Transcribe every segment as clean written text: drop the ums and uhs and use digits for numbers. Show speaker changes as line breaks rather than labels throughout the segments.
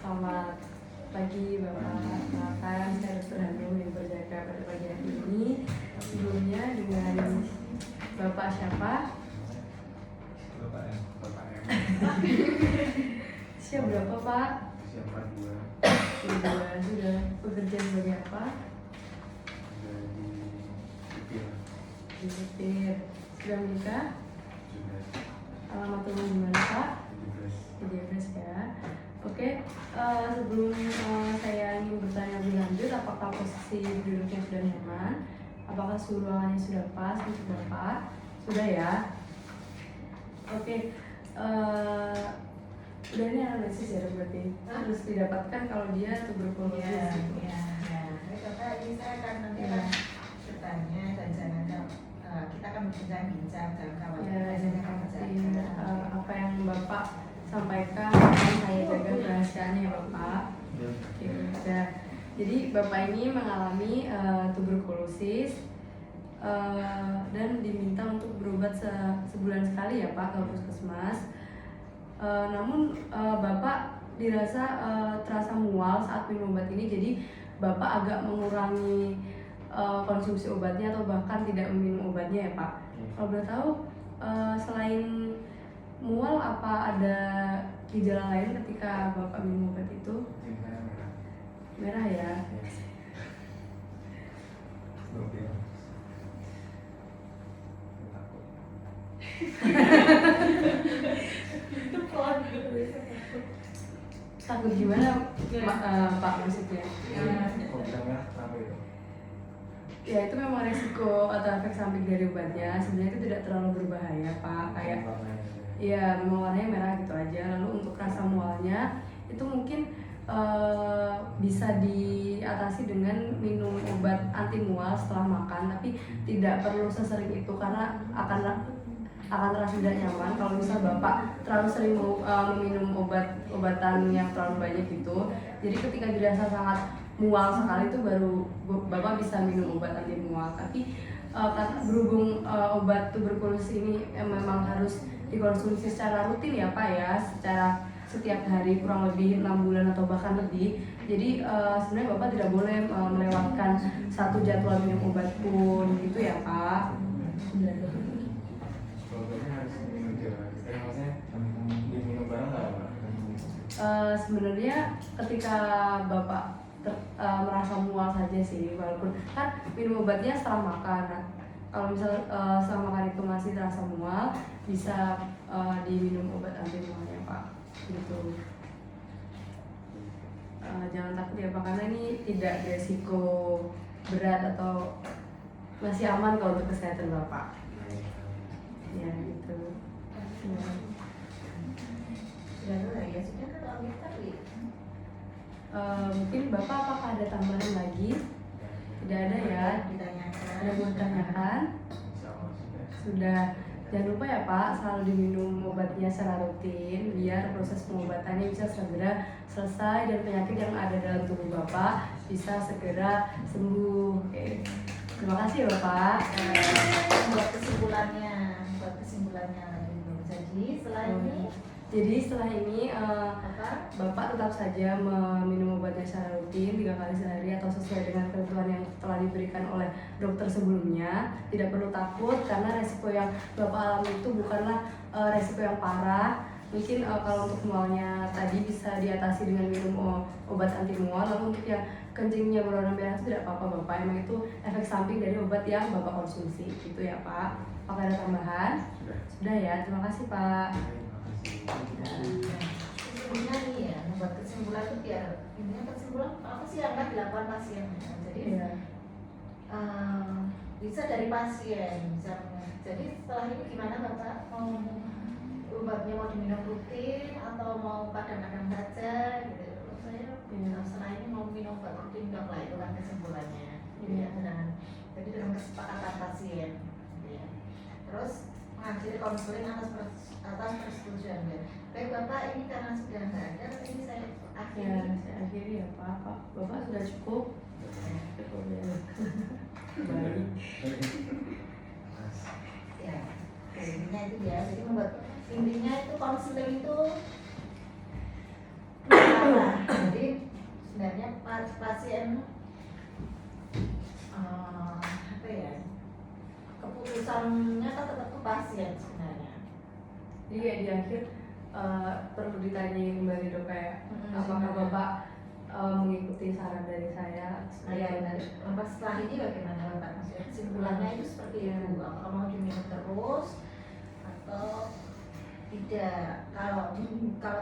Selamat pagi Bapak, silakan saya Dr. Hanum yang berjaga pada pagi hari ini. Sebelumnya dengan Bapak siapa?
Bapak M.
Usia berapa Pak?
Usia 42.
Sudah bekerja sebagai apa?
Sudah di sipil.
Di sipir. Sudah menikah?
Sudah
Alamat rumah di mana Pak?
17.
Ya. Oke, sebelum saya ingin bertanya lebih lanjut, apakah posisi duduknya sudah nyaman? Apakah suhu ruangannya sudah pas untuk Bapak? Sudah ya? Oke, udah ini analisis ya berarti harus didapatkan kalau dia tuberkulosis.
Ya. Bapak ini saya akan nanti bertanya dan jangan kita akan berbincang-bincang dan kawan
apa yang Bapak sampaikan akan saya jaga kerahasiaannya Bapak. Oke, udah. Jadi Bapak ini mengalami tuberkulosis dan diminta untuk berobat sebulan sekali ya Pak ke puskesmas. Namun Bapak dirasa terasa mual saat minum obat ini, jadi Bapak agak mengurangi konsumsi obatnya atau bahkan tidak meminum obatnya ya Pak. Kalau boleh tahu selain mual apa ada gejala lain ketika Bapak minum obat itu?
Saya merah.
Merah ya?
Oke. Takut.
Takut gimana Pak maksudnya?
Kok bisa merah? Kenapa itu?
Ya itu memang resiko atau efek samping dari obatnya. Sebenarnya itu tidak terlalu berbahaya Pak. Kayak iya memang warnanya merah gitu aja. Lalu untuk rasa mualnya itu mungkin bisa diatasi dengan minum obat anti mual setelah makan, tapi tidak perlu sesering itu karena akan terasa tidak nyaman kalau misal Bapak terlalu sering meminum obatan yang terlalu banyak gitu. Jadi ketika dirasa sangat mual sekali itu baru Bapak bisa minum obat anti mual. Tapi berhubung obat tuberkulosis ini memang harus dikonsumsi secara rutin ya Pak ya, secara setiap hari kurang lebih 6 bulan atau bahkan lebih. Jadi sebenarnya Bapak tidak boleh melewatkan satu jadwal minum obat pun gitu ya Pak.
Obatnya harus diminum juga. Maksudnya diminum bareng nggak Pak?
Sebenarnya ketika Bapak merasa mual saja sih, walaupun kan minum obatnya setelah makan. Nah, kalau misal setelah makan itu masih terasa mual, bisa diminum obat anti mualnya Pak. Gitu. Jangan takut ya Pak, karena ini tidak beresiko berat atau masih aman kalau untuk kesehatan Bapak. Ya gitu.
Sudah kalau kita
Mungkin Bapak apakah ada tambahan lagi? Tidak ada ya?
ditanyakan.
Ada yang mau ditanyakan? Sudah. Jangan lupa ya Pak, selalu diminum obatnya secara rutin biar proses pengobatannya bisa segera selesai dan penyakit yang ada dalam tubuh Bapak bisa segera sembuh. Oke. Terima kasih ya Bapak.
Buat kesimpulannya Jadi setelah ini
Bapak tetap saja meminum obatnya secara rutin 3 kali sehari atau sesuai dengan ketentuan yang telah diberikan oleh dokter sebelumnya. Tidak perlu takut karena resiko yang Bapak alami itu bukanlah resiko yang parah. Mungkin kalau untuk mualnya tadi bisa diatasi dengan minum obat anti mual. Lalu untuk yang kencingnya berwarna merah itu tidak apa-apa Bapak, emang itu efek samping dari obat yang Bapak konsumsi gitu ya Pak. Apakah ada tambahan? Sudah ya, terima kasih Pak.
Intinya nih ya, membuat kesimpulan itu biar intinya kesimpulan apa sih yang akan dilakukan pasien. Jadi bisa dari pasien misalnya. Jadi setelah ini gimana Bapak, mau obatnya mau diminum rutin atau mau kadang-kadang saja gitu. Saya setelah ini mau minum obat rutin dong lah, itu kan kesimpulannya. Jadi dengan kesepakatan pasien. Terus mengakhiri konseling atas persetujuan ya. Baik Bapak, ini karena sudah nggak ada, ini saya akhiri.
Ya, saya akhiri ya Pak. Bapak sudah cukup? Cukup ya. Baik.
Ya, intinya itu ya. Jadi membuat intinya itu konseling itu outcome-nya kan tetap ke pasien sebenarnya.
Jadi kayak di akhir perlu ditanyain kembali dok kayak apakah
sebenarnya.
bapak mengikuti saran dari saya?
Iya benar. Setelah ini bagaimana Bapak? Maksudnya kesimpulannya itu seperti itu. Apakah mau diminum terus atau tidak? Kalau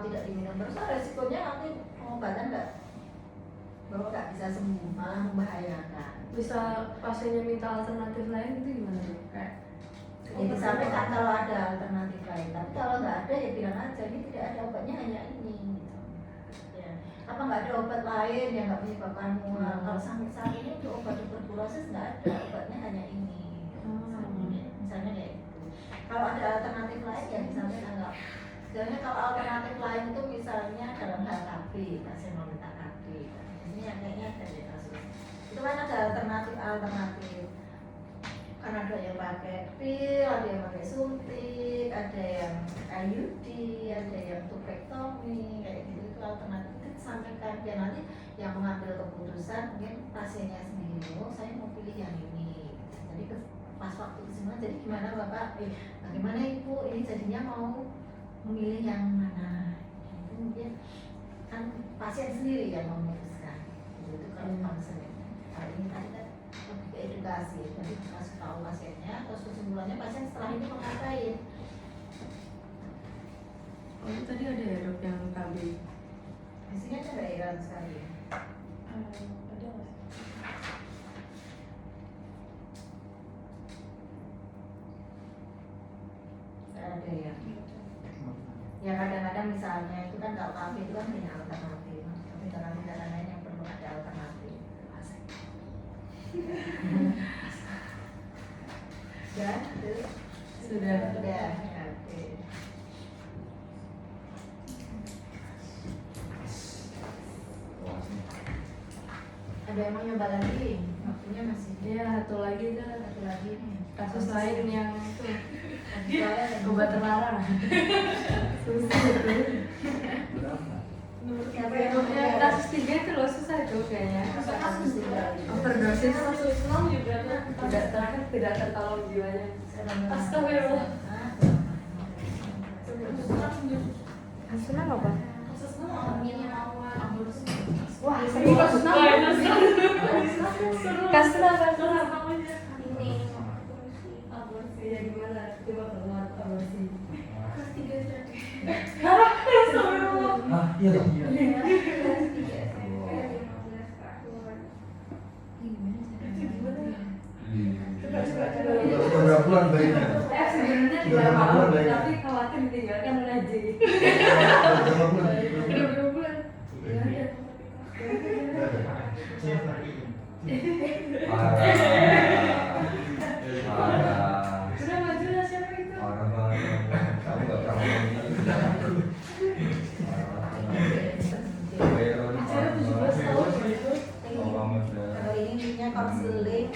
tidak diminum terus, resikonya nanti pengobatan nggak bisa sembuh, malah membahayakan.
Bisa pasiennya minta alternatif lain itu gimana dok? Kayak
Ya disampaikan kalau ada alternatif lain, tapi kalau nggak ada ya bilang aja ini tidak ada obatnya, hanya ini. Gitu. Ya. Apa nggak ada obat lain yang nggak menyebabkan mual? Kalau sampai saat ini untuk obat tuberkulosis nggak ada, obatnya hanya ini. Misalnya kayak gitu. Kalau ada alternatif lain ya disampaikan nggak. Sebenarnya kalau alternatif lain itu misalnya dalam hal KB, pasien mau minta KB. Ini yang kayaknya ada di kasus. Itu kan ada alternatif. Kan ada yang pakai pil, ada yang pakai suntik, ada yang IUD, ada yang tubektomi, kayak gitu. Itu alternatif itu disampaikan biar nanti yang mengambil keputusan mungkin pasiennya sendiri. Oh saya mau pilih yang ini. Jadi pas waktu kesimpulan, jadi gimana Bapak? Bagaimana Ibu? Ini jadinya mau memilih yang mana? Itu mungkin kan pasien sendiri yang memutuskan. Itu kalau konselor. Kalau ini tadi kan lebih ke edukasi, jadi kasih tahu pasiennya, terus kesimpulannya pasien setelah ini mau ngapain?
oh itu tadi ada ya dok yang KB?
Isinya cairan sekali.
Ada nggak sih?
Nggak ada ya. Ya kadang-kadang misalnya itu kan kalau KB itu kan punya alternatif, tapi dalam tindakan lain yang perlu ada alternatif. Dan itu
Sudah.
sudah. Oke. Ada yang mau nyoba lagi? Waktunya masih.
Iya satu lagi kan
Satu lagi nih.
kasus lain yang itu
Soalnya
obat terlarang. Susah itu.
siapa yang mau
Yang kasus 3 itu loh susah itu kayaknya.
kasus tiga?
Overdosis tidak tertolong jiwanya. Astagfirullah. Kasusnya apa? Wah, seru kasusnya. Kasusnya apa?
Ini
Iya gimana? Coba keluar aborsi.
Ah iya dong.
Beberapa bulan bayinya.
Sebenarnya
Udah
tidak
berapa
mau,
bulan bayinya?
tapi khawatir ditinggalkan oleh J.
Beberapa bulan.
Udah berapa bulan? Ya,
Parah.
udah maju lah siapa itu?
Parah banget. Kamu nggak pernah ngomong ini.
Acara 17 tahun gitu.
kalau ini intinya konseling,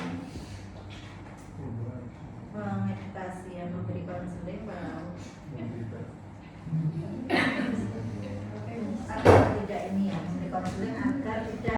mengedukasi yang memberi konseling bahwa agar tidak ini ya, memberi konseling agar tidak